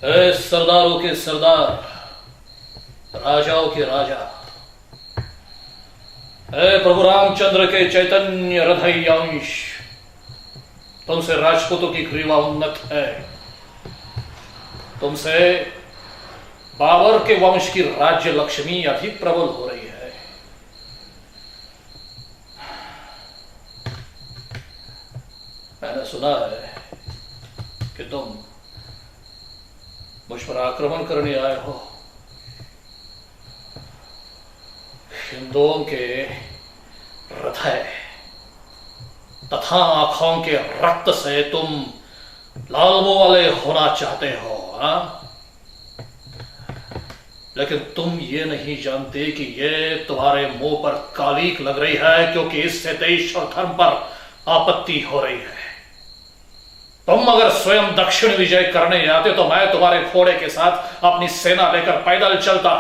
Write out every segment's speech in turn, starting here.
ऐ सरदारों के सरदार, राजाओं के राजा, ऐ प्रभु रामचंद्र के चैतन्य हृदय अंश, तुमसे राजपूतों की ग्रीवा उन्नत है। तुमसे बाबर के वंश की राज्य लक्ष्मी अधिक प्रबल हो रही है। मैंने सुना है कि तुम मुझ पर आक्रमण करने आए हो। हिंदुओं के हृदय तथा आंखों के रक्त से तुम लालबो वाले होना चाहते हो, हाँ? लेकिन तुम ये नहीं जानते कि ये तुम्हारे मुंह पर कालिक लग रही है, क्योंकि इससे देश और धर्म पर आपत्ति हो रही है। तुम अगर स्वयं दक्षिण विजय करने आते तो मैं तुम्हारे घोड़े के साथ अपनी सेना लेकर पैदल चलता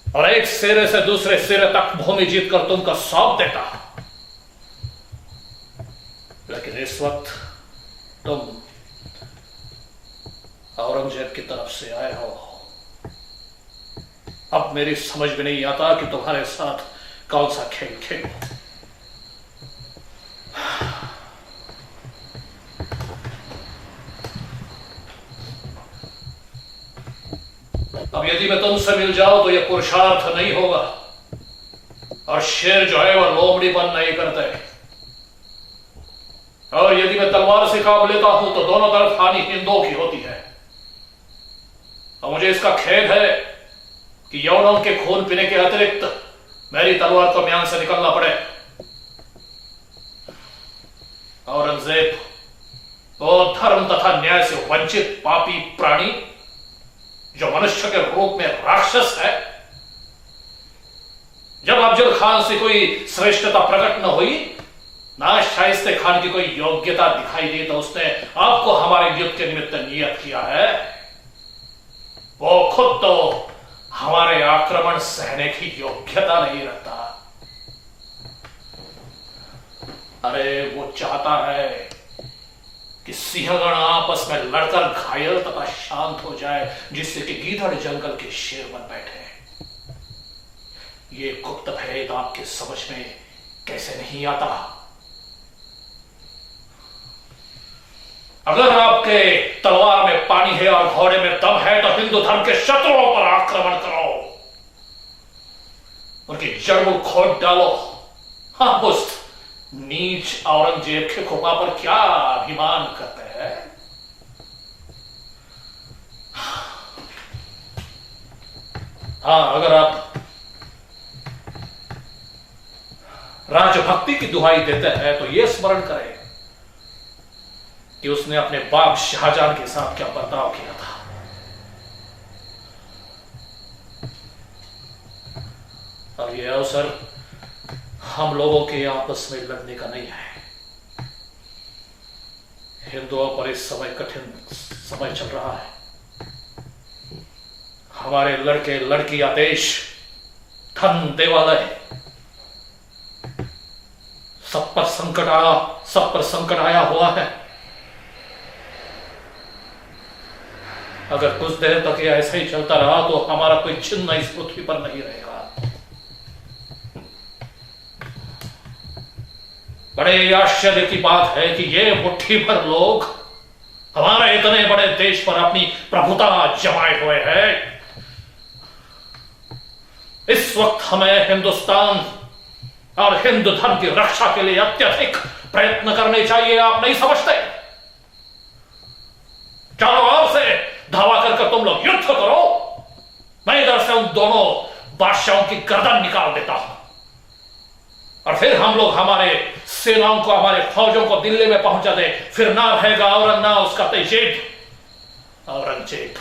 और एक सिरे से दूसरे सिरे तक भूमि जीतकर तुमको सौंप देता। लेकिन इस वक्त तुम औरंगजेब की तरफ से आए हो। अब मेरी समझ में नहीं आता कि तुम्हारे साथ कौन सा खेल खेलो। अब यदि मैं तुमसे मिल जाऊं तो यह पुरुषार्थ नहीं होगा, और शेर जो है वह लोमड़ीपन नहीं करते। और यदि मैं तलवार से काम लेता हूं तो दोनों तरफ हानि हिंदुओं की होती है। और मुझे इसका खेद है कि यौनों के खून पीने के अतिरिक्त मेरी तलवार को म्यान से निकलना पड़े। औरंगजेब वो धर्म तथा न्याय से वंचित पापी प्राणी जो मनुष्य के रूप में राक्षस है, जब अफजल खान से कोई श्रेष्ठता प्रकट न हुई, ना शाइस्ते खान की कोई योग्यता दिखाई दी, तो उसने आपको हमारे युद्ध के निमित्त नियत किया है। वो खुद तो हमारे आक्रमण सहने की योग्यता नहीं रखता। अरे वो चाहता है कि सिंहगण आपस में लड़कर घायल तथा शांत हो जाए, जिससे कि गीदड़ जंगल के शेर बन बैठे। ये गुप्त भेद आपके समझ में कैसे नहीं आता? अगर आपके तलवार में पानी है और घोड़े में दम है तो हिंदू धर्म के शत्रुओं पर आक्रमण करो, उनकी जड़ खोद डालो। हाँ, उस नीच औरंगजेब के खुमा पर क्या अभिमान करते हैं? हाँ, अगर आप राजभक्ति की दुहाई देते हैं तो यह स्मरण करें कि उसने अपने बाप शाहजहां के साथ क्या बर्ताव किया था। अब यह अवसर हम लोगों के आपस में लड़ने का नहीं है। हिंदुओं पर इस समय कठिन समय चल रहा है। हमारे लड़के लड़कियां देश धन देवालय सब पर संकट आया हुआ है। अगर कुछ देर तक यह ऐसे ही चलता रहा तो हमारा कोई चिन्ह इस पृथ्वी पर नहीं रहेगा। बड़े आश्चर्य की बात है कि ये मुट्ठी भर लोग हमारे इतने बड़े देश पर अपनी प्रभुता जमाए हुए हैं। इस वक्त हमें हिंदुस्तान और हिंदू धर्म की रक्षा के लिए अत्यधिक प्रयत्न करने चाहिए। आप नहीं समझते? चारों ओर से धावा करके तुम लोग युद्ध करो, मैं इधर से उन दोनों बादशाहों की गर्दन निकाल देता हूं, और फिर हम लोग हमारे सेनाओं को, हमारे फौजों को दिल्ली में पहुंचा दे। फिर ना रहेगा औरंग ना उसका तेजेब औरंगजेब।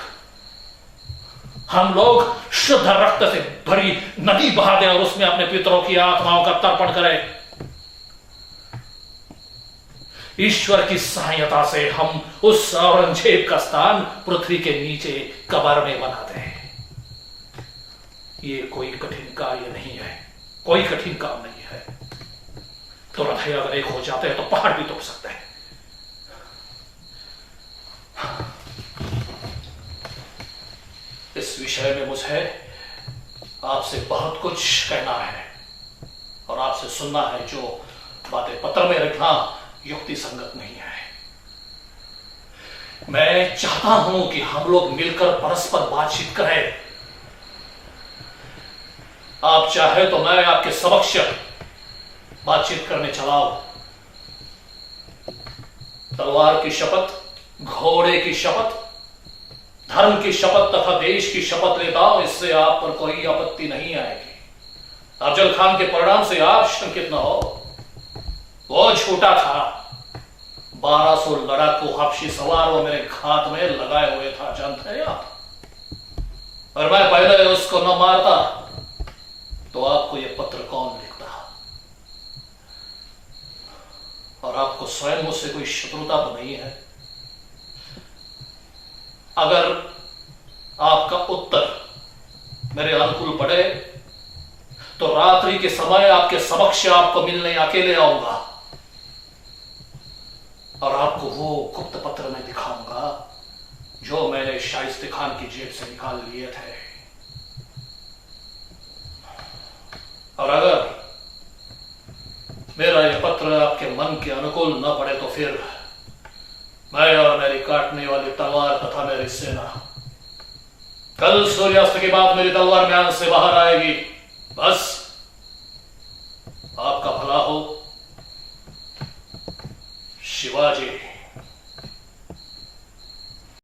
हम लोग शुद्ध रक्त से भरी नदी बहा दें और उसमें अपने पितरों की आत्माओं का तर्पण करें। ईश्वर की सहायता से हम उस औरंगजेब का स्थान पृथ्वी के नीचे कब्र में बना दें। ये कोई कठिन कार्य नहीं है, कोई कठिन काम नहीं है। तो हृदय अगर एक हो जाते हैं तो पहाड़ भी तोड़ सकते हैं। विषय में मुझे आपसे बहुत कुछ कहना है और आपसे सुनना है। जो बातें पत्र में लिखना युक्ति संगत नहीं है। मैं चाहता हूं कि हम लोग मिलकर परस्पर बातचीत करें। आप चाहे तो मैं आपके समक्ष बातचीत करने चलाओ। तलवार की शपथ, घोड़े की शपथ, धर्म की शपथ तथा देश की शपथ लेता हूं। इससे आप पर कोई आपत्ति नहीं आएगी। अफजल खान के परिणाम से आप शंकित न हो। वो झूठा था। 1200 लड़ाकू हबशी सवार वो मेरे घात में लगाए हुए था, जानते हैं आप। और मैं पहले उसको न मारता तो आपको यह पत्र कौन लिखता? और आपको स्वयं मुझसे कोई शत्रुता तो नहीं है। अगर आपका उत्तर मेरे अनुकूल पड़े तो रात्रि के समय आपके समक्ष आपको मिलने अकेले आऊंगा और आपको वो गुप्त पत्र मैं दिखाऊंगा जो मैंने शाइस्ते खान की जेब से निकाल लिए थे। और अगर मेरा यह पत्र आपके मन के अनुकूल न पड़े तो फिर मैं और मेरी काटने वाली तलवार तथा मेरी सेना कल सूर्यास्त के बाद मेरी तलवार म्यान से बाहर आएगी। बस आपका भला हो। शिवाजी।